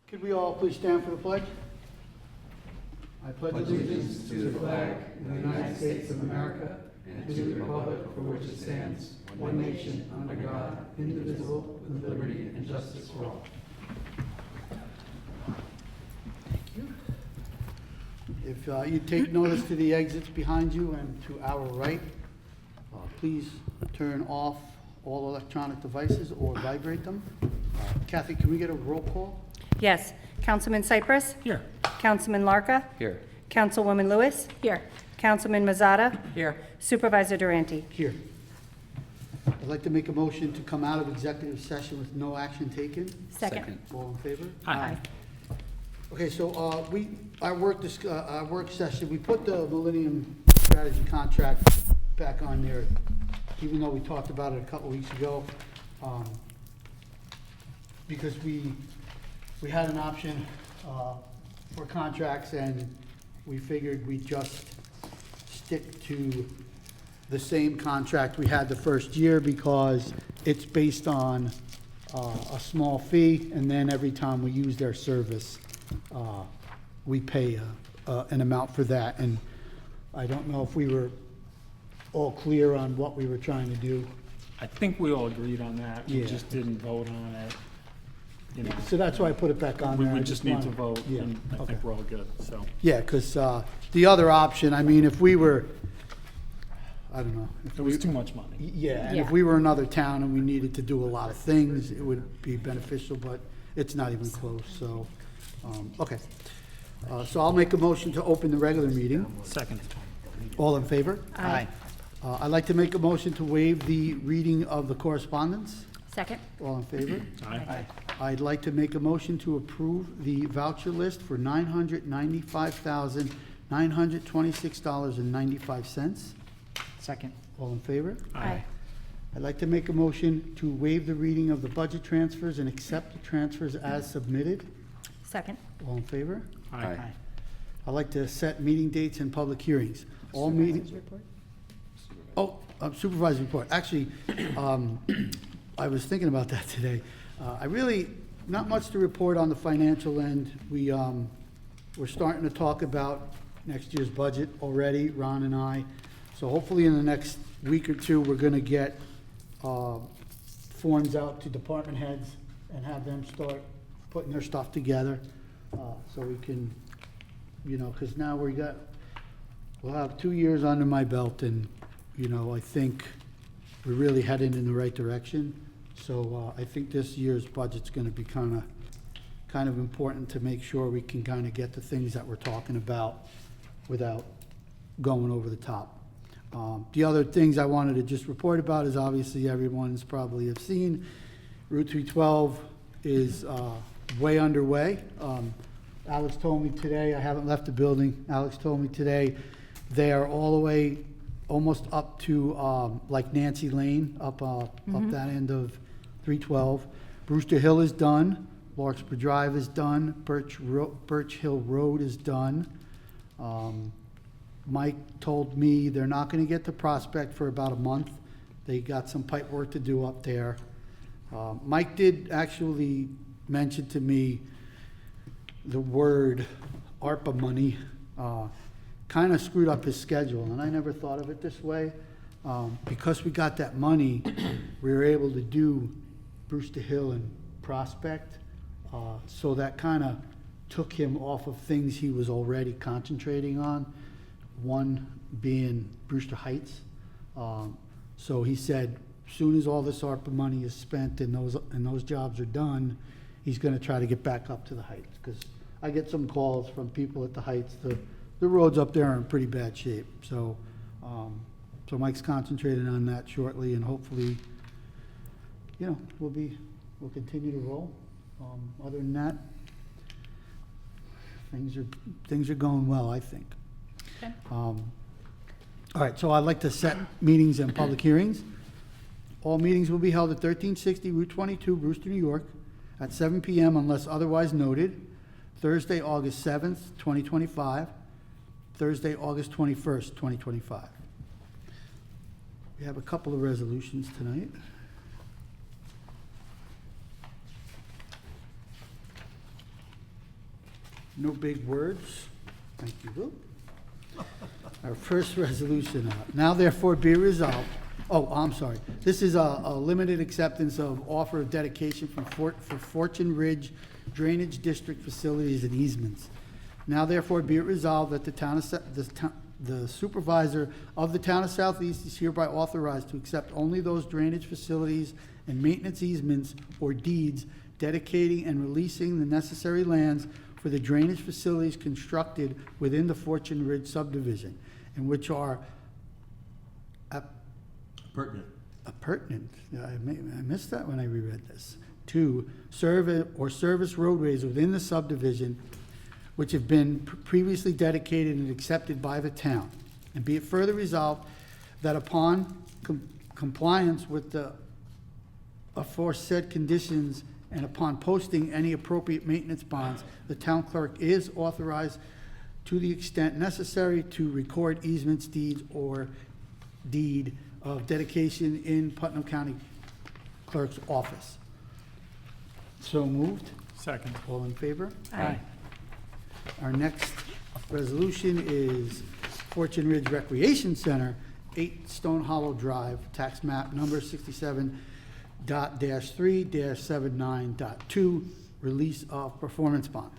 Could we all please stand for the pledge? I pledge Allegiance to the flag of the United States of America and to the republic for which it stands, one nation, under God, indivisible, with liberty and justice for all. If you take notice to the exits behind you and to our right, please turn off all electronic devices or vibrate them. Kathy, can we get a roll call? Yes. Councilman Cypress? Here. Councilman Larka? Here. Councilwoman Lewis? Here. Councilman Mazzata? Here. Supervisor Durante? Here. I'd like to make a motion to come out of executive session with no action taken. Second. All in favor? Aye. Okay, so our work session, we put the Millennium Strategy contract back on there, even though we talked about it a couple weeks ago, because we had an option for contracts, and we figured we'd just stick to the same contract we had the first year, because it's based on a small fee, and then every time we use their service, we pay an amount for that. And I don't know if we were all clear on what we were trying to do. I think we all agreed on that. We Yeah. just didn't vote on it. You know, So that's why I put it back on we there. I would just need to wanted- vote, Yeah, and I okay. think we're all good, so. Yeah, because the other option, I mean, if we were, I don't know. if It we- was too much money. Yeah, and if Yeah. we were another town and we needed to do a lot of things, it would be beneficial, but it's not even close, so, okay. So I'll make a motion to open the regular meeting. Second. All in favor? Aye. I'd like to make a motion to waive the reading of the correspondence. Second. All in favor? Aye. I'd like to make a motion to approve the voucher list for $995,926.95. Second. All in favor? Aye. I'd like to make a motion to waive the reading of the budget transfers and accept the transfers as submitted. Second. All in favor? Aye. I'd like to set meeting dates and public hearings. All meetings. Oh, supervisor's report. Actually, I was thinking about that today. I really, not much to report on the financial end. We're starting to talk about next year's budget already, Ron and I. So hopefully in the next week or two, we're gonna get forms out to department heads and have them start putting their stuff together, so we can, you know, because now we'll have 2 years under my belt, and, you know, I think we're really heading in the right direction. So I think this year's budget's gonna be kind of important to make sure we can kind of get the things that we're talking about without going over the top. The other things I wanted to just report about is, obviously everyone's probably have seen, Route 312 is way underway. Alex told me today, I haven't left the building, Alex told me today, they are all the way almost up to like Nancy Lane, up that end of 312. Brewster Hill is done, Larkspur Drive is done, Birch Hill Road is done. Mike told me they're not gonna get to Prospect for about a month. They got some pipe work to do up there. Mike did actually mention to me the word ARPA money, kind of screwed up his schedule, and I never thought of it this way. Because we got that money, we were able to do Brewster Hill and Prospect, so that kind of took him off of things he was already concentrating on, one being Brewster Heights. So he said, as soon as all this ARPA money is spent and those jobs are done, he's gonna try to get back up to the Heights, because I get some calls from people at the Heights. The roads up there are in pretty bad shape, so, so Mike's concentrating on that shortly, and hopefully, you know, we'll continue to roll. Other than that, things are going well, I think. Okay. All right, so I'd like to set meetings and public hearings. All meetings will be held at 1360 Route 22, Brewster, New York, at 7 PM unless otherwise noted. Thursday, August 7th, 2025. Thursday, August 21st, 2025. We have a couple of resolutions tonight. No big words. Thank you, Will. Our first resolution, now therefore be resolved. Oh, I'm sorry. This is a limited acceptance of offer of dedication for Fortune Ridge Drainage District facilities and easements. Now therefore be it resolved that the supervisor of the town of Southeast is hereby authorized to accept only those drainage facilities and maintenance easements or deeds dedicating and releasing the necessary lands for the drainage facilities constructed within the Fortune Ridge subdivision, and which are pertinent. Yeah, I missed that when I reread this. 2, service roadways within the subdivision which have been previously dedicated and accepted by the town. And be it further resolved that upon compliance with the aforesaid conditions and upon posting any appropriate maintenance bonds, the town clerk is authorized to the extent necessary to record easements, deeds, or deed of dedication in Putnam County Clerk's office. So moved. Second. All in favor? Aye. Our next resolution is Fortune Ridge Recreation Center, 8 Stone Hollow Drive, tax map number 67.3-79.2, release of performance bond.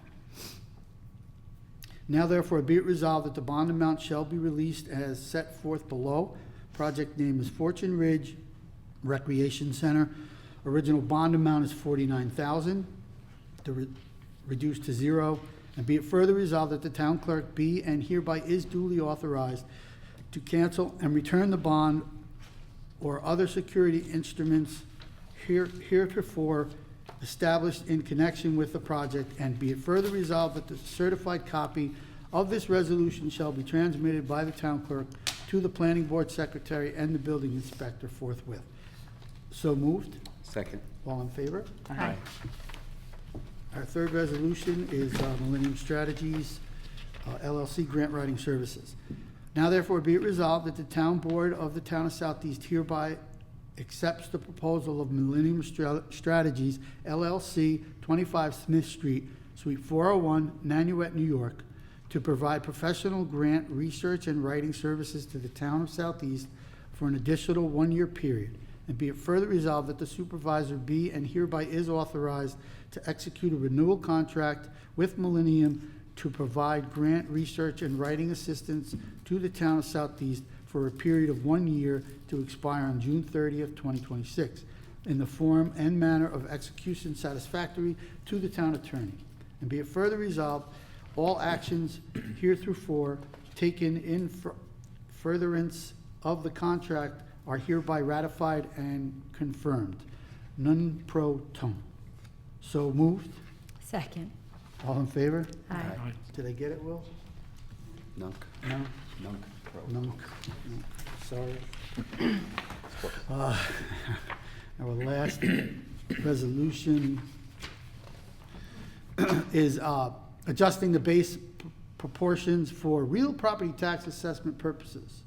Now therefore be it resolved that the bond amount shall be released as set forth below. Project name is Fortune Ridge Recreation Center. Original bond amount is $49,000, reduced to 0. And be it further resolved that the town clerk be and hereby is duly authorized to cancel and return the bond or other security instruments heretofore established in connection with the project. And be it further resolved that the certified copy of this resolution shall be transmitted by the town clerk to the planning board secretary and the building inspector forthwith. So moved. Second. All in favor? Aye. Our third resolution is Millennium Strategies LLC Grant Writing Services. Now therefore be it resolved that the town board of the town of Southeast hereby accepts the proposal of Millennium Strategies LLC, 25 Smith Street, Suite 401, Nanuet, New York, to provide professional grant research and writing services to the town of Southeast for an additional 1-year period. And be it further resolved that the supervisor be and hereby is authorized to execute a renewal contract with Millennium to provide grant research and writing assistance to the town of Southeast for a period of 1 year to expire on June 30th, 2026, in the form and manner of execution satisfactory to the town attorney. And be it further resolved, all actions heretofore taken in furtherance of the contract are hereby ratified and confirmed. Non pro tonque. So moved. Second. All in favor? Aye. Aye. Did I get it, Will? Nunk. No? Nunk. Pro. No. Sorry. Our last resolution is adjusting the base proportions for real property tax assessment purposes.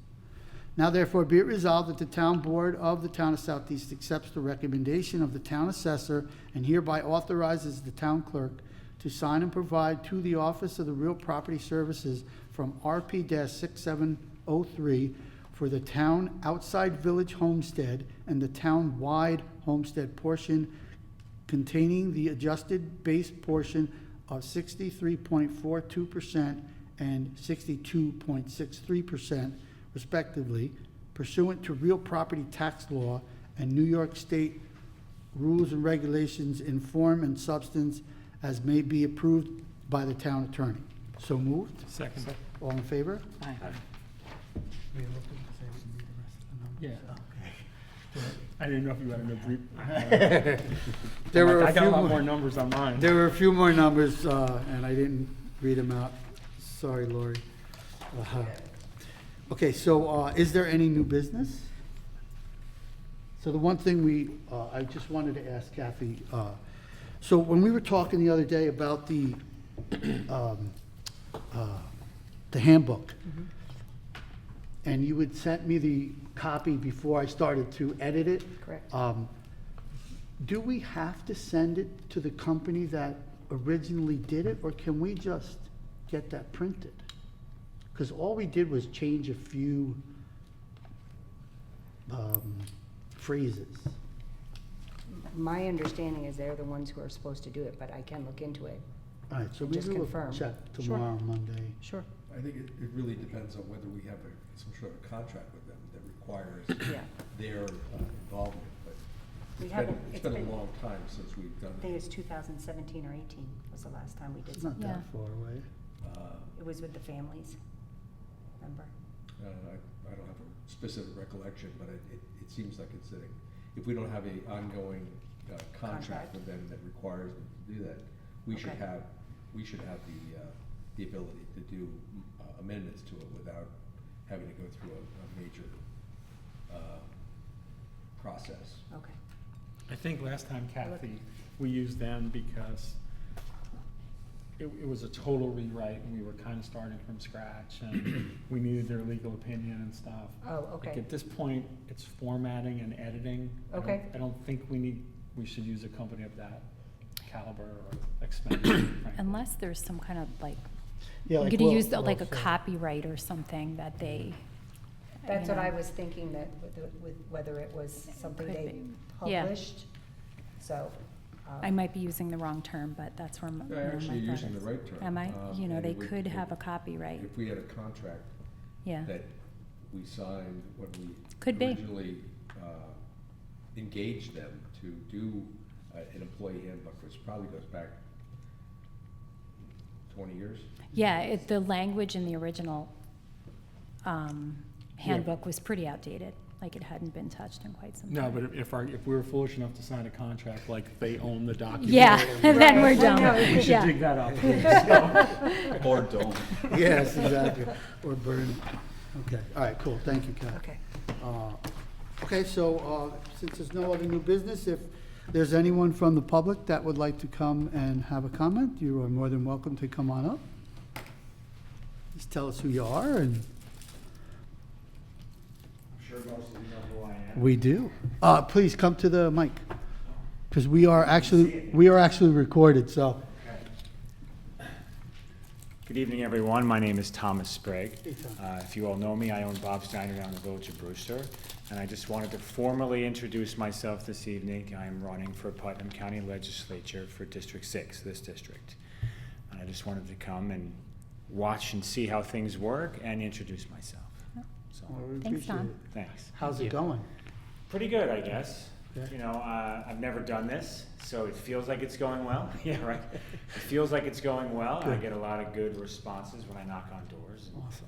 Now therefore be it resolved that the town board of the town of Southeast accepts the recommendation of the town assessor and hereby authorizes the town clerk to sign and provide to the Office of the Real Property Services from RP-6703 for the town outside village homestead and the town-wide homestead portion containing the adjusted base portion of 63.42% and 62.63% respectively, pursuant to real property tax law and New York State rules and regulations in form and substance as may be approved by the town attorney. So moved. Second. All in favor? Aye. Yeah. I didn't know if you wanted to brief. There were I a got few a lot more more, numbers on mine. there were a few more numbers, and I didn't read them out. Sorry, Lori. Okay, so, is there any new business? So the one thing I just wanted to ask Kathy, so when we were talking the other day about the handbook, and you had sent me the copy before I started to edit it. Correct. Do we have to send it to the company that originally did it, or can we just get that printed? Because all we did was change a few phrases. My understanding is they're the ones who are supposed to do it, but I can look into it. All right, so Just maybe we'll confirm. check Sure. tomorrow, Monday. Sure. I think it really depends on whether we have some sort of contract with them that requires Yeah. their involvement, but We it's haven't, been, it's it's been been, a long time since we've done I think it. it's 2017 or 18 was the last time we did It's not something. Yeah. that far away. It was with the families, remember? I don't have a specific recollection, but it seems like it's sitting. If we don't have a ongoing Contract. contract with them that requires them to do that, we should Okay. have, the ability to do amendments to it without having to go through a major process. Okay. I think last time, Kathy, we used them because it was a total rewrite, and we were kind of starting from scratch, and we needed their legal opinion and stuff. Oh, Like, okay. at this point, it's formatting and editing. Okay. I don't think we should use a company of that caliber or expense, frankly. Unless there's some kind of like, Yeah, I'm like gonna Will- use Will like a said. copyright or something that they. That's you what I know. was thinking, that with whether it was something Could they be. Yeah. published, so. I might be using the wrong term, but that's where my, where my Actually, you're thought using the is. right term. Am I? You know, and they it would- could have a if- copyright, If we had a contract yeah. that we signed when we Could be. originally engaged them to do an employee handbook, which probably goes back 20 years. Yeah, the language in the original handbook was pretty outdated, like it hadn't been touched in quite some time. No, but if we were foolish enough to sign a contract, like they own the document. Yeah, or then we're Right. done, We should yeah. dig that up, please. Or don't. Yes, exactly, or burn it. Okay, all right, cool, thank you, Kat. Okay. Okay, so, since there's no other new business, if there's anyone from the public that would like to come and have a comment, you are more than welcome to come on up. Just tell us who you are, and I'm sure most of you know who I am. we do. Please come to the mic, because we are actually recorded, so. Good evening, everyone. My name is Thomas Sprague. Hey, Tom. If you all know me, I own Bob's Diner down in the Village of Brewster, and I just wanted to formally introduce myself this evening. I am running for Putnam County Legislature for District 6, this district. And I just wanted to come and watch and see how things work and introduce myself. So, Well, we Thanks, Tom. appreciate it. thanks. How's Thank it you. going? Pretty good, I guess. Yeah. You know, I've never done this, so it feels like it's going well. Yeah, right. It feels like it's going well. I Good. get a lot of good responses when I knock on doors. And, Awesome.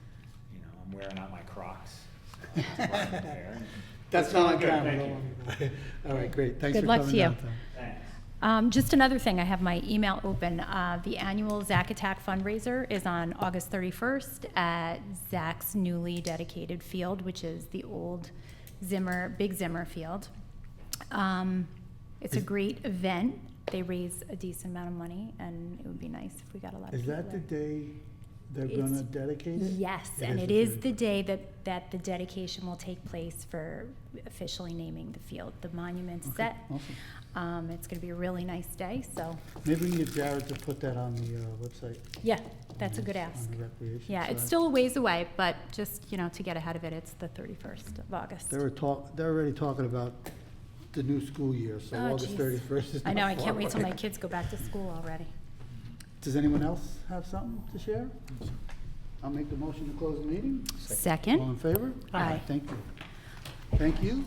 you know, I'm wearing out my Crocs. So that's why I'm there. That's It's not going on good, camera. thank don't you. worry. All right, great, thanks Good for luck coming to you. down, Tom. Thanks. Just another thing, I have my email open. The annual Zack Attack fundraiser is on August 31st at Zack's newly dedicated field, which is the old Big Zimmer field. It's a great event. They raise a decent amount of money, and it would be nice if we got a lot of Is people that the there. day they're It's- gonna dedicate it? Yes, It and is it the is 31st. the day that the dedication will take place for officially naming the field. The monument's Okay, set. awesome. It's gonna be a really nice day, so, Maybe we can get Jared to put that on the website. yeah, that's a good ask. On the recreation Yeah, it's side. still a ways away, but just, to get ahead of it, it's the 31st of August. They're already talking about the new school year, so Oh, August geez. 31st is I know, not I can't far wait till my away. kids go back to school already. Does anyone else have something to share? I'll make the motion to close the meeting. Second? All in favor? Aye. Thank you. Thank you.